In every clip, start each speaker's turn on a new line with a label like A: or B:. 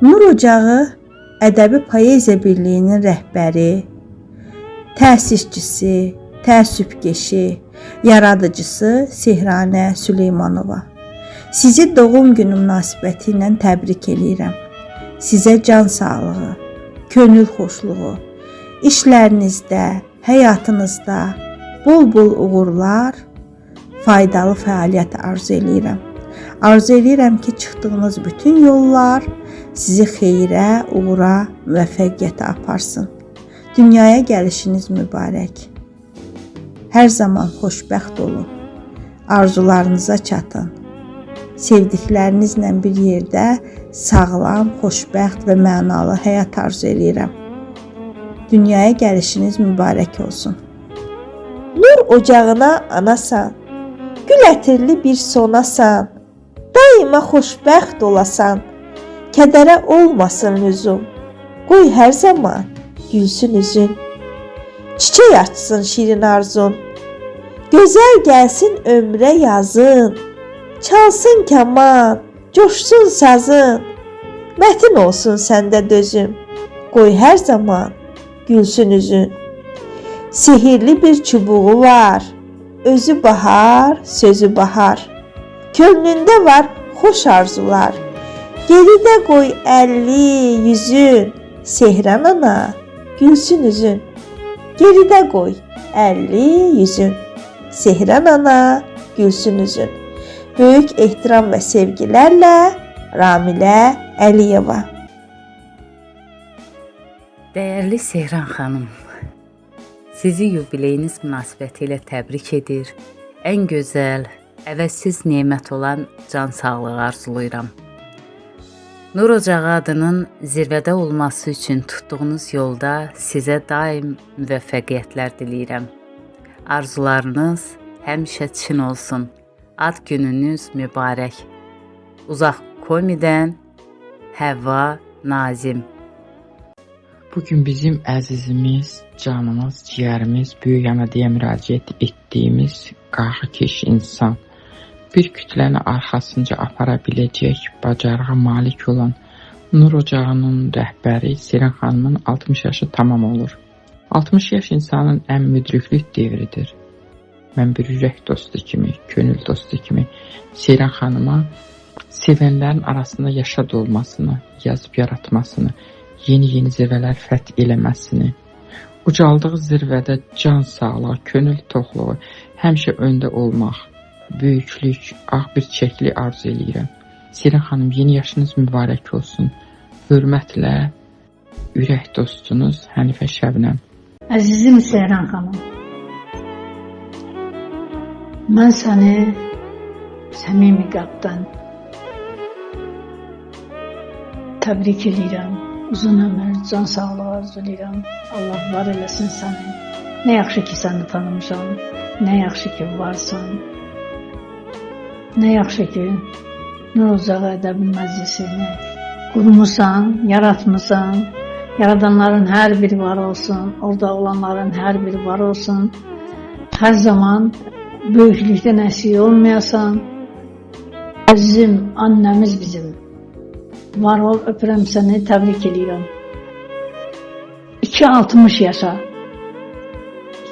A: Nur Ocağı Ədəbi Poeziya Birliyinin rəhbəri, təsisçisi, təəssübkeşi, yaradıcısı Sehranə Süleymanova. Sizi doğum günü münasibəti ilə təbrik edirəm. Sizə can sağlığı, könül xoşluğu, işlərinizdə, həyatınızda bol-bol uğurlar, faydalı fəaliyyət arzu edirəm. Arzu edirəm ki, çıxdığınız bütün yollar sizi xeyrə, uğura, müvəffəqiyyətə aparsın. Dünyaya gəlişiniz mübarək. Hər zaman xoşbəxt olun. Arzularınıza çatın. Sevdiklərinizlə bir yerdə sağlam, xoşbəxt və mənalı həyat arzu edirəm. Dünyaya gəlişiniz mübarək olsun. Nur ocağına anasan, gül ətirli bir sonasan, daima xoşbəxt olasan, kədərə olmasın lüzum, qoy hər zaman gülsün üzün, çiçək açsın şirin arzun, gözəl gəlsin ömrə yazın, çalsın kaman, coşsun sazın, mətin olsun səndə dözüm, qoy hər zaman gülsün üzün. Sehirli bir çubuğu var, özü bahar, sözü bahar, könlündə var xoş arzular, geridə qoy 50 yüzün, Sehran ana gülsün üzün. Geridə qoy 50 yüzün, Sehran ana gülsün üzün. Böyük ehtiram və sevgilərlə Ramilə Əliyeva.
B: Dəyərli Sehran xanım, sizi yubileyiniz münasibətilə təbrik edir. Ən gözəl, əvəzsiz nemət olan can sağlığı arzulayıram. Nur Ocağı adının zirvədə olması üçün tutduğunuz yolda sizə daim müvəffəqiyyətlər diləyirəm. Arzularınız həmişə çin olsun. Ad gününüz mübarək. Uzaq Komidən Həvva Nazim.
C: Bugün bizim əzizimiz, canımız, ciyərimiz, böyük əmədiyə müraciət etdiyimiz qaxıkeş insan, bir kütləni arxasınca apara biləcək bacarığa malik olan Nur Ocağının rəhbəri Seyran xanımın 60 yaşı tamam olur. 60 yaş insanın ən müdriklük devridir. Mən bir ürək dostu kimi, könül dostu kimi Seyran xanıma sevənlərin arasında yaşad olmasını, yazıb yaratmasını, yeni zirvələr fəth eləməsini, ucaldığı zirvədə can sağlığı, könül toxluğu, həmişə öndə olmaq, böyüklük, ağ bir çəkli arzu eləyirəm. Seyran xanım, yeni yaşınız mübarək olsun. Hörmətlə, ürək dostunuz Hənifə Şəbnəm.
D: Əzizim Seyran xanım, mən səni səmimi qəlbdən təbrik edirəm. Uzun ömür, can sağlığı arzu edirəm. Allah var eləsin səni. Nə yaxşı ki səni tanımışam, nə yaxşı ki varsan, nə yaxşı ki Nur Ocağı ədəbi məclisini qurmusan, yaratmısan. Yaradanların hər biri var olsun, orada olanların hər biri var olsun. Hər zaman böyüklükdən əsir olmayasan. Əzizim, annəmiz bizim. Var ol, öpürəm səni, təbrik edirəm. 2-60 yaşa.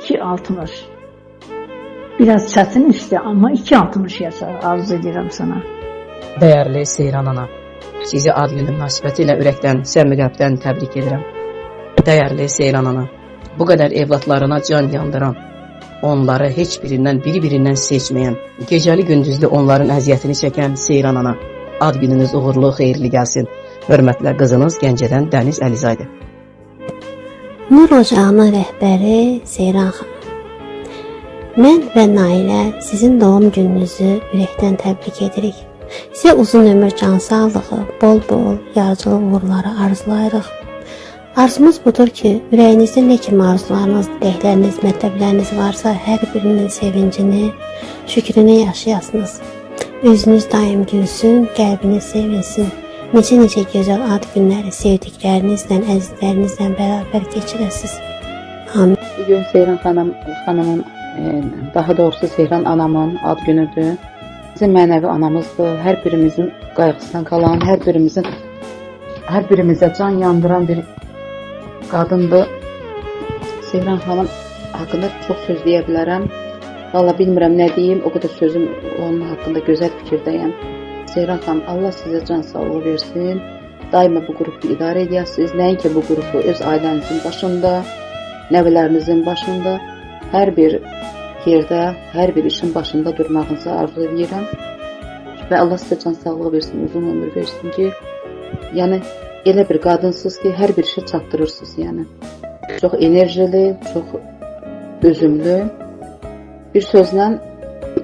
D: 2-60. Biraz çətin işdir, amma 2-60 yaşa arzu edirəm sana.
E: Dəyərli Seyran ana, sizi ad günü münasibəti ilə ürəkdən, səmimi qəlbdən təbrik edirəm. Dəyərli Seyran ana, bu qədər evlatlarına can yandıran, onları heç birindən, biri-birindən seçməyən, gecəli gündüzlü onların əziyyətini çəkən Seyran ana, ad gününüz uğurlu, xeyirli gəlsin. Hörmətlə qızınız Gəncədən Dəniz Əlizaydı.
F: Nur Ocağının rəhbəri Seyran xanım. Mən və Nailə sizin doğum gününüzü ürəkdən təbrik edirik. Sizə uzun ömür, can sağlığı, bol-bol yaradıcılıq uğurları arzulayırıq. Arzumuz budur ki, ürəyinizdə nə kimi arzularınız, diləkləriniz, mətləbləriniz varsa, hər birinin sevincini, şükrünü yaşayasınız. Özünüz daim gülsün, qəlbiniz sevinsin. Necə gözəl ad günləri sevdiklərinizlə, əzizlərinizlə bərabər keçirəsiniz. Amin.
G: Bugün Seyran xanımın, daha doğrusu Seyran anamın ad günüdür. Bizim mənəvi anamızdır. Hər birimizin qayğısından qalan, hər birimizin hər birimizə can yandıran bir qadındır. Seyran xanım haqqında çox söz deyə bilərəm. Valla bilmirəm nə deyim, o qədər sözüm onun haqqında gözəl fikirdəyəm. Seyran xanım, Allah sizə can sağlığı versin. Daima bu qrupu idarə edəsiniz. Nəinki bu qrupu öz ailənizin başında, nəvələrinizin başında, hər bir yerdə, hər bir işin başında durmağınızı arzu edirəm. Və Allah sizə can sağlığı versin, uzun ömür versin ki, yəni elə bir qadınsınız ki, hər bir işi çatdırırsınız, yəni. Çox enerjili, çox özümlü. Bir sözlə,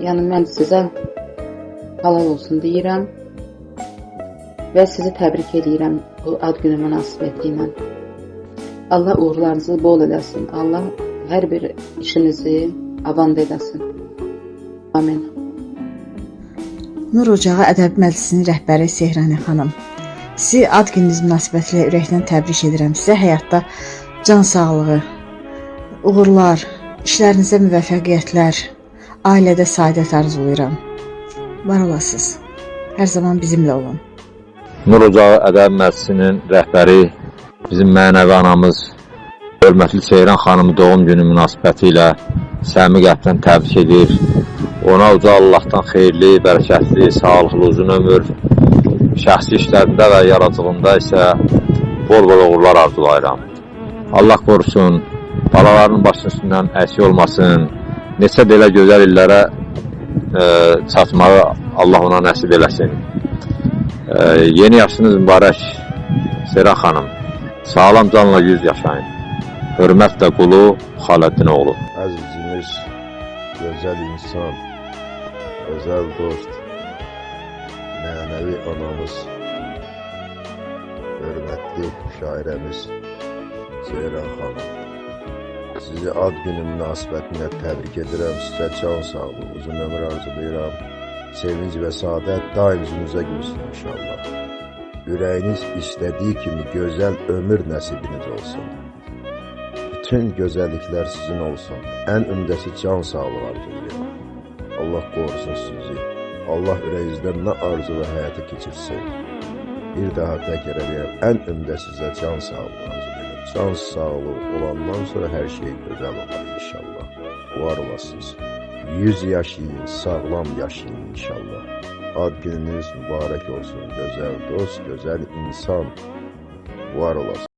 G: yəni mən sizə halal olsun deyirəm və sizi təbrik edirəm bu ad günü münasibəti ilə. Allah uğurlarınızı bol eləsin. Allah hər bir işinizi avand eləsin. Amin.
A: Nur Ocağı Ədəbi Məclisinin rəhbəri Sehrani xanım, sizi ad gününüz münasibətilə ürəkdən təbrik edirəm. Sizə həyatda can sağlığı, uğurlar, işlərinizdə müvəffəqiyyətlər, ailədə saadət arzulayıram. Var olasınız. Hər zaman bizimlə olun.
H: Nur Ocağı Ədəbi Məclisinin rəhbəri, bizim mənəvi anamız, hörmətli Seyran xanımı doğum günü münasibəti ilə səmimi qəlbdən təbrik edir. Ona uca Allahdan xeyirli, bərəkətli, sağlıqlı, uzun ömür, şəxsi işlərində və yaradıcılığında isə bol-bol uğurlar arzulayıram. Allah qorusun, balalarının başının üstündən əksik olmasın, neçə belə gözəl illərə çatmağı Allah ona nəsib eləsin. Yeni yaşınız mübarək Seyran xanım, sağlam canla 100 yaşayın. Hörmətlə qulu Xaləddinoğlu.
I: Əzizimiz, gözəl insan, özəl dost, mənəvi anamız, hörmətli şairəmiz Seyran xanım. Sizi ad günü münasibətinə təbrik edirəm, sizə can sağlığı, uzun ömür arzulayıram. Sevinc və saadət daim üzünüzə gülsün inşallah. Ürəyiniz istədiyi kimi gözəl ömür nəsibiniz olsun. Bütün gözəlliklər sizin olsun. Ən ümdəsi can sağlığı arzulayıram. Allah qorusun sizi. Allah ürəyinizdən nə arzu və həyata keçirsin. Bir daha təkrar edirəm, ən ümdə sizə can sağlığı arzulayıram. Can sağlığı olandan sonra hər şey gözəl olar inşallah. Var olasınız. 100 yaşayın, sağlam yaşayın inşallah. Ad gününüz mübarək olsun. Gözəl dost, gözəl insan. Var olasınız.